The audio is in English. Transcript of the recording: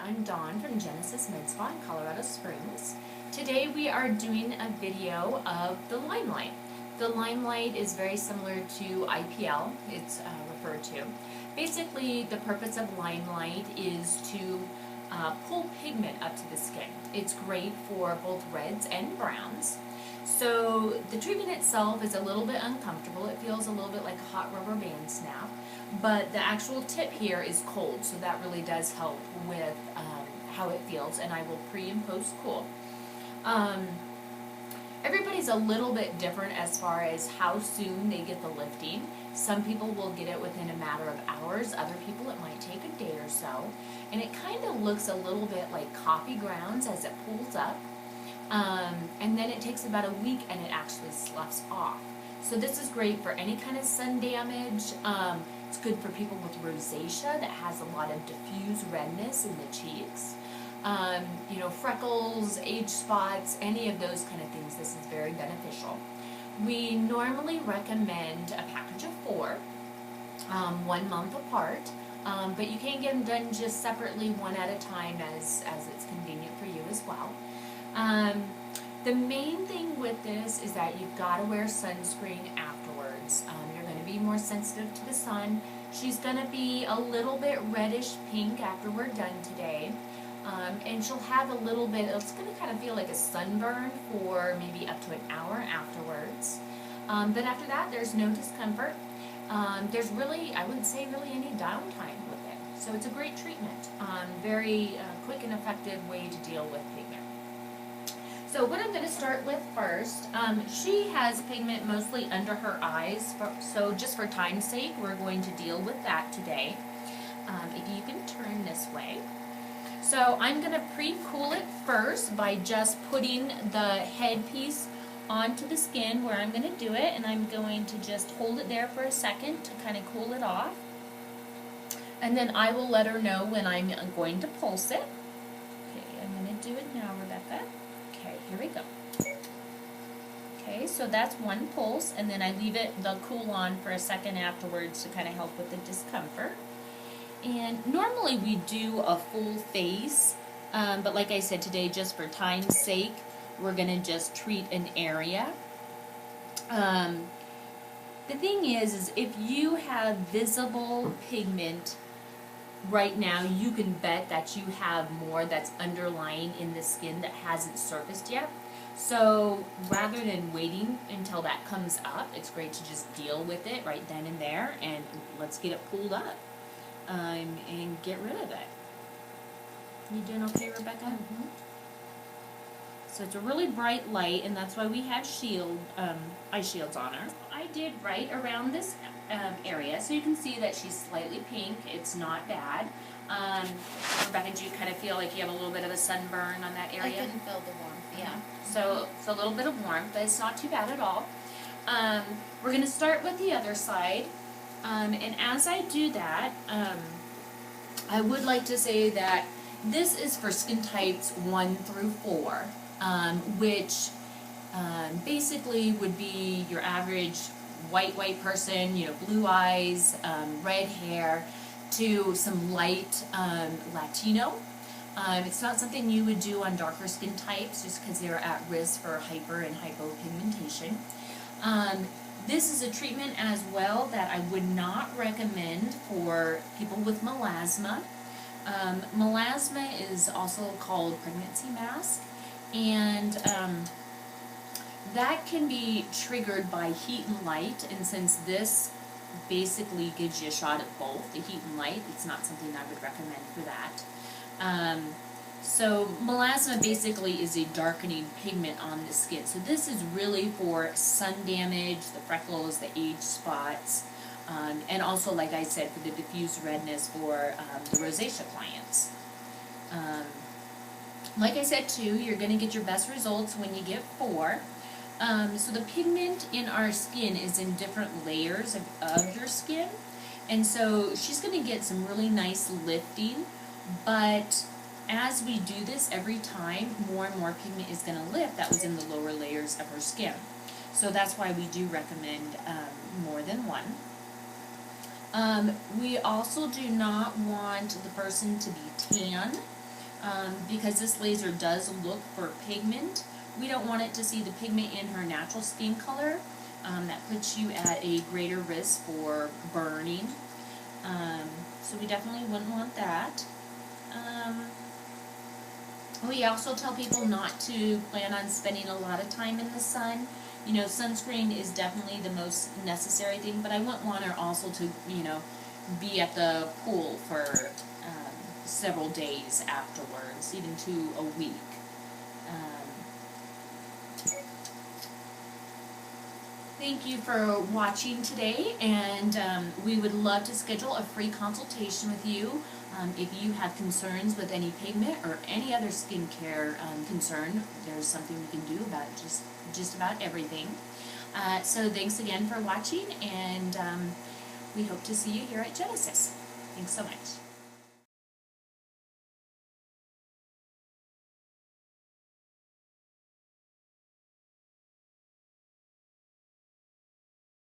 I'm Dawn from Genesis Med Spa in Colorado Springs. Today we are doing a video of the Limelight. The Limelight is very similar to IPL, it's referred to. Basically, the purpose of Limelight is to pull pigment up to the skin. It's great for both reds and browns. So the treatment itself is a little bit uncomfortable. It feels a little bit like a hot rubber band snap. But the actual tip here is cold, so that really does help with how it feels, and I will pre and post cool. Everybody's a little bit different as far as how soon they get the lifting. Some people will get it within a matter of hours, other people it might take a day or so. And it kind of looks a little bit like coffee grounds as it pulls up. And then it takes about a week and it actually sloughs off. So this is great for any kind of sun damage. It's good for people with rosacea that has a lot of diffuse redness in the cheeks. Freckles, age spots, any of those kind of things, this is very beneficial. We normally recommend a package of 4, 1 month apart, but you can get them done just separately, one at a time as it's convenient for you as well. The main thing with this is that you've got to wear sunscreen afterwards. You're going to be more sensitive to the sun. She's going to be a little bit reddish pink after we're done today. And she'll have a little bit, it's going to kind of feel like a sunburn for maybe up to an hour afterwards. But after that, there's no discomfort. There's really, I wouldn't say really any downtime with it. So it's a great treatment. Very quick and effective way to deal with pigment. So what I'm going to start with first, she has pigment mostly under her eyes, so just for time's sake, we're going to deal with that today. If you can turn this way. So I'm going to pre-cool it first by just putting the headpiece onto the skin where I'm going to do it, and I'm going to just hold it there for a second to kind of cool it off. And then I will let her know when I'm going to pulse it. Okay, I'm going to do it now, Rebecca. Okay, here we go. Okay, so that's one pulse, and then I leave the cool on for a second afterwards to kind of help with the discomfort. And normally we do a full face, but like I said today, just for time's sake, we're going to just treat an area. The thing is if you have visible pigment right now, you can bet that you have more that's underlying in the skin that hasn't surfaced yet. So rather than waiting until that comes up, it's great to just deal with it right then and there, and let's get it pulled up and get rid of it. You doing okay, Rebecca? Mm-hmm. So it's a really bright light, and that's why we have eye shields on her. I did right around this area, so you can see that she's slightly pink. It's not bad. Rebecca, do you kind of feel like you have a little bit of a sunburn on that area? I can feel the warmth, yeah. So a little bit of warmth, but it's not too bad at all. We're going to start with the other side. And as I do that, I would like to say that this is for skin types 1 through 4, which basically would be your average white person, blue eyes, red hair, to some light Latino. It's not something you would do on darker skin types just because they're at risk for hyper and hypopigmentation. This is a treatment as well that I would not recommend for people with melasma. Melasma is also called pregnancy mask, and that can be triggered by heat and light, and since this basically gives you a shot at both, the heat and light, it's not something I would recommend for that. So melasma basically is a darkening pigment on the skin. So this is really for sun damage, the freckles, the age spots, and also, like I said, for the diffuse redness for the rosacea clients. Like I said too, you're going to get your best results when you get 4. So the pigment in our skin is in different layers of your skin, and so she's going to get some really nice lifting, but as we do this every time, more and more pigment is going to lift that was in the lower layers of her skin. So that's why we do recommend more than one. We also do not want the person to be tan. because this laser does look for pigment. We don't want it to see the pigment in her natural skin color. That puts you at a greater risk for burning. So we definitely wouldn't want that. We also tell people not to plan on spending a lot of time in the sun. You know, sunscreen is definitely the most necessary thing, but I wouldn't want her also to, you know, be at the pool for several days afterwards, even to a week. Thank you for watching today, and we would love to schedule a free consultation with you if you have concerns with any pigment or any other skincare concern. There's something we can do about just about everything. So thanks again for watching, and we hope to see you here at Genesis. Thanks so much.